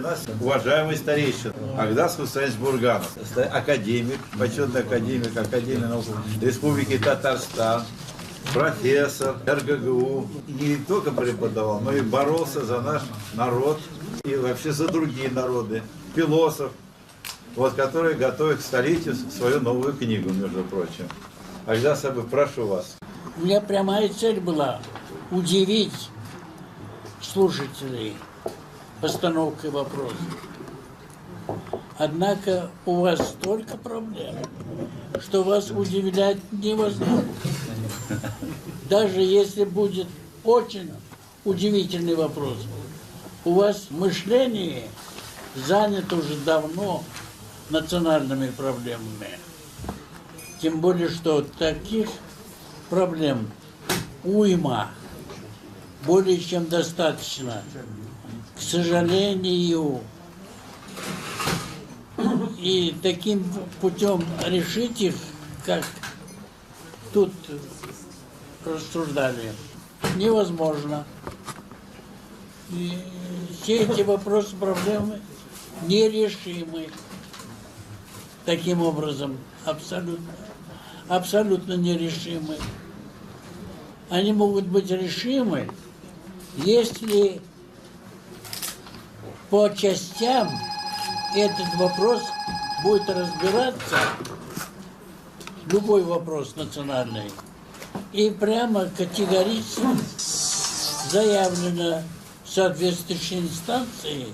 нас уважаемый старейшина Агдас Хусейнович Бурганов, академик, почетный академик Академии наук Республики Татарстан, профессор РГГУ. Не только преподавал, но и боролся за наш народ и вообще за другие народы. Философ, вот, который готовит к столетию свою новую книгу, между прочим. Агдас Абы, прошу вас. У меня прямая цель была удивить слушателей постановкой вопроса. Однако у вас столько проблем, что вас удивлять невозможно. Даже если будет очень удивительный вопрос, у вас мышление занято уже давно национальными проблемами. Тем более, что таких проблем уйма, более чем достаточно. К сожалению, и таким путем решить их, как тут рассуждали, невозможно. И все эти вопросы, проблемы нерешимы. Таким образом, абсолютно нерешимы. Они могут быть решимы, если по частям этот вопрос будет разбираться, любой вопрос национальный, и прямо категорично заявлено в соответствующей инстанции,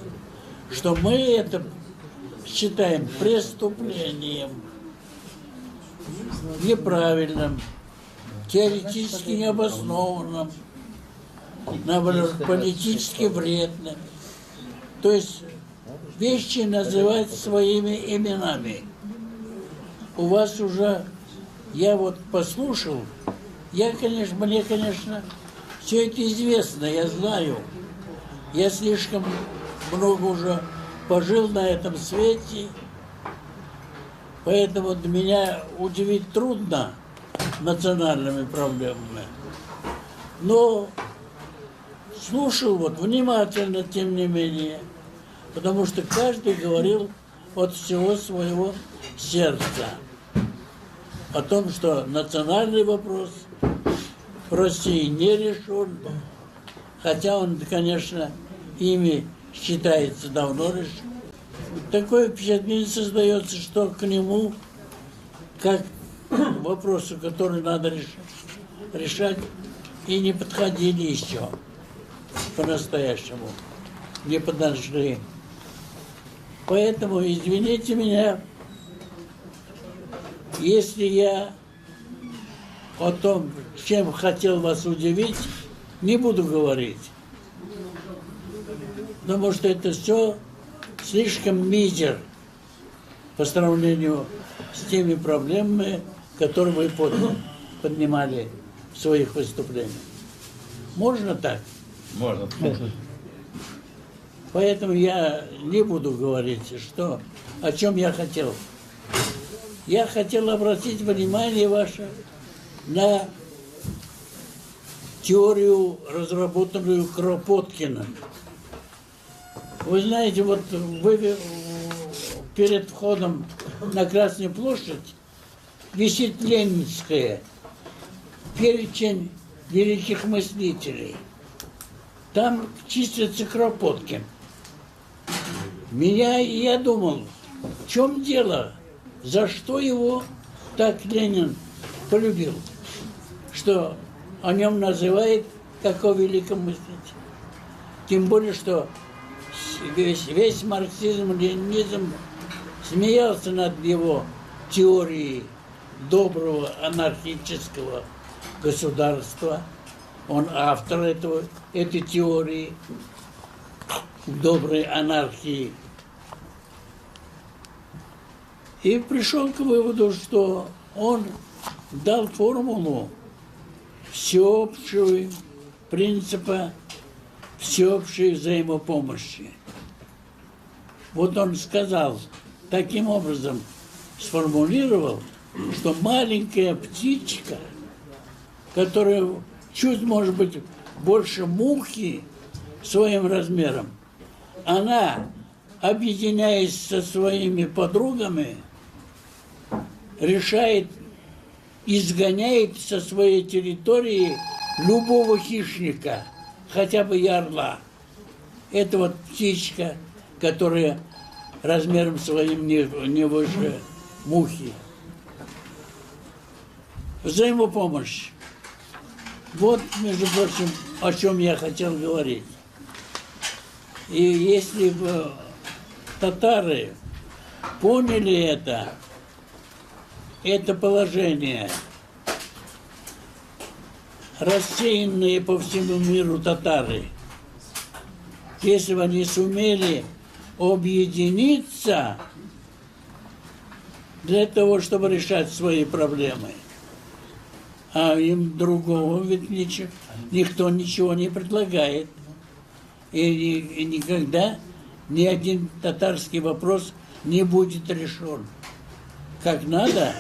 что мы это считаем преступлением, неправильным, теоретически необоснованным, наоборот, политически вредным. То есть вещи называть своими именами. У вас уже, я вот послушал, мне, конечно, все это известно, я знаю. Я слишком много уже пожил на этом свете, поэтому для меня удивить трудно национальными проблемами. Но слушал вот внимательно, тем не менее, потому что каждый говорил от всего своего сердца о том, что национальный вопрос в России не решен, хотя он, конечно, ими считается давно решен. Такое впечатление создается, что к нему, как к вопросу, который надо решать, и не подходили еще по-настоящему, не подошли. Поэтому, извините меня, если я о том, чем хотел вас удивить, не буду говорить. Потому что это все слишком мизер по сравнению с теми проблемами, которые вы поднимали в своих выступлениях. Можно так? Можно. Поэтому я не буду говорить, о чем я хотел. Я хотел обратить внимание ваше на теорию, разработанную Кропоткиным. Вы знаете, вот вы перед входом на Красную площадь висит ленинская, перечень великих мыслителей. Там числится Кропоткин. Я думал, в чем дело, за что его так Ленин полюбил, что о нем называет как о великом мыслителе. Тем более, что весь марксизм-ленинизм смеялся над его теорией доброго анархического государства. Он автор этой теории доброй анархии. И пришел к выводу, что он дал формулу всеобщего принципа всеобщей взаимопомощи. Вот он сказал, таким образом сформулировал, что маленькая птичка, которая чуть, может быть, больше мухи своим размером, она объединяясь со своими подругами, решает, изгоняет со своей территории любого хищника, хотя бы и орла. Это вот птичка, которая размером своим не выше мухи. Взаимопомощь. Вот, между прочим, о чем я хотел говорить. И если бы татары поняли это положение, рассеянные по всему миру татары, если бы они сумели объединиться для того, чтобы решать свои проблемы, а им другого ведь никто ничего не предлагает. И никогда ни один татарский вопрос не будет решен как надо,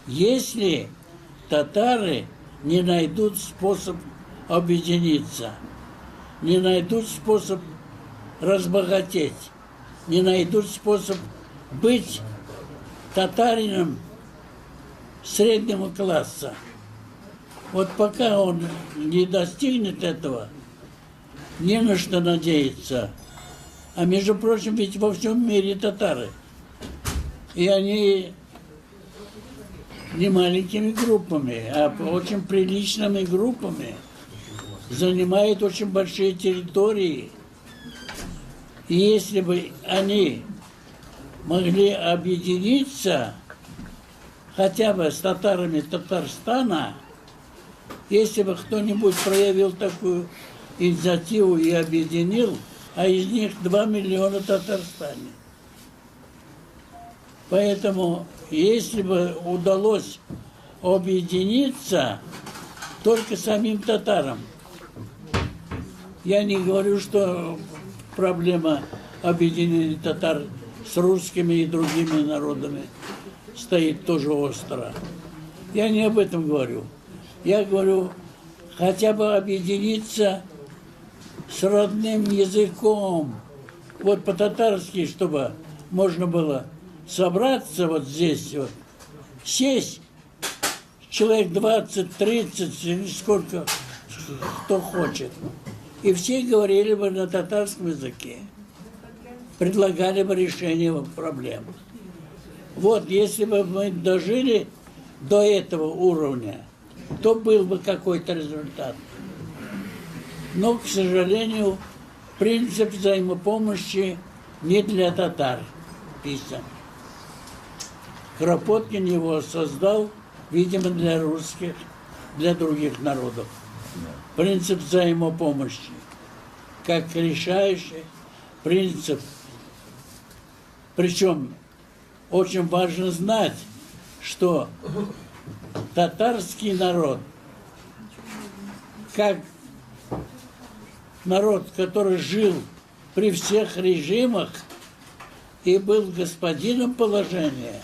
если татары не найдут способ объединиться, не найдут способ разбогатеть, не найдут способ быть татарином среднего класса. Вот пока он не достигнет этого, не на что надеяться. А между прочим, ведь во всем мире татары. И они не маленькими группами, а очень приличными группами занимают очень большие территории. И если бы они могли объединиться хотя бы с татарами Татарстана, если бы кто-нибудь проявил такую инициативу и объединил, а из них 2 миллиона в Татарстане. Поэтому, если бы удалось объединиться только самим татарам, я не говорю, что проблема объединения татар с русскими и другими народами стоит тоже остро. Я не об этом говорю. Я говорю, хотя бы объединиться с родным языком. Вот по-татарски, чтобы можно было собраться вот здесь, вот, сесть, человек 20-30, или сколько, кто хочет. И все говорили бы на татарском языке. Предлагали бы решение проблем. Вот, если бы мы дожили до этого уровня, то был бы какой-то результат. Но, к сожалению, принцип взаимопомощи не для татар писан. Кропоткин его создал, видимо, для русских, для других народов. Принцип взаимопомощи, как решающий принцип. Причем очень важно знать, что татарский народ, как народ, который жил при всех режимах и был господином положения,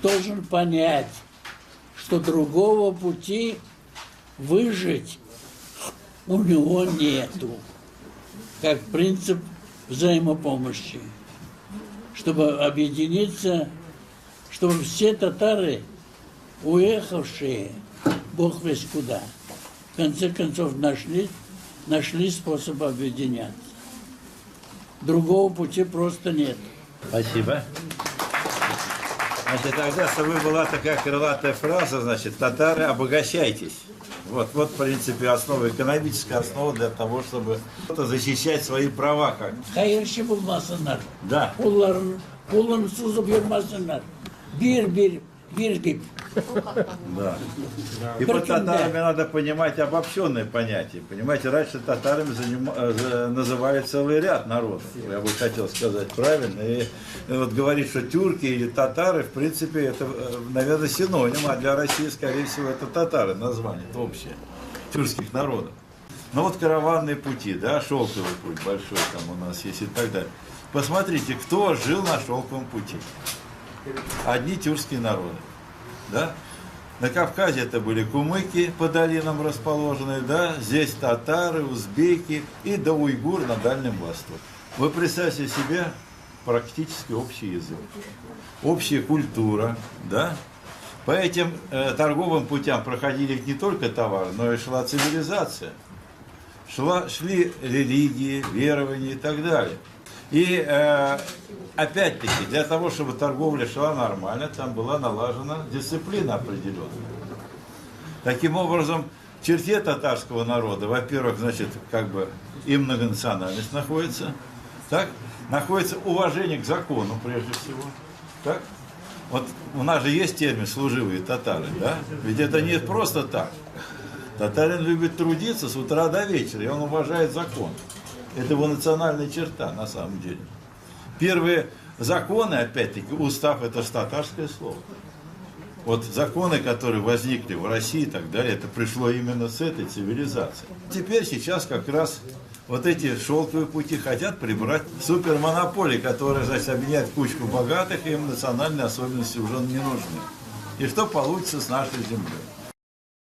должен понять, что другого пути выжить у него нету, как принцип взаимопомощи. Чтобы объединиться, чтобы все татары, уехавшие, Бог весть куда, в конце концов нашли способ объединяться. Другого пути просто нет. Спасибо. Значит, тогда с тобой была такая крылатая фраза, значит, татары, обогащайтесь. Вот, в принципе, основа, экономическая основа для того, чтобы защищать свои права. Как. Hayırşı bulmasınlar. Да. Kulun suzu buyurmasınlar. Bir. Да. И под татарами надо понимать обобщенные понятия. Понимаете, раньше татарами называли целый ряд народов. Я бы хотел сказать правильно. И вот говорить, что тюрки или татары, в принципе, это, наверное, синоним, а для России, скорее всего, это татары название, это общее, тюркских народов. Ну вот караванные пути, да, шелковый путь большой там у нас есть и так далее. Посмотрите, кто жил на шелковом пути. Одни тюркские народы. Да? На Кавказе это были кумыки по долинам расположенные, да? Здесь татары, узбеки и до уйгур на Дальнем Востоке. Вы представьте себе, практически общий язык, общая культура, да? По этим торговым путям проходили не только товары, но и шла цивилизация. Шли религии, верования и так далее. И опять-таки, для того, чтобы торговля шла нормально, там была налажена дисциплина определенная. Таким образом, в черте татарского народа, во-первых, значит, как бы и многонациональность находится, так? Находится уважение к закону, прежде всего. Так? Вот у нас же есть термин «служивые татары», да? Ведь это не просто так. Татарин любит трудиться с утра до вечера, и он уважает закон. Это его национальная черта, на самом деле. Первые законы, опять-таки, устав – это же татарское слово. Вот законы, которые возникли в России и так далее, это пришло именно с этой цивилизации. Теперь сейчас как раз вот эти шелковые пути хотят прибрать супермонополии, которые, значит, объединяют кучку богатых, и им национальные особенности уже не нужны. И что получится с нашей землей?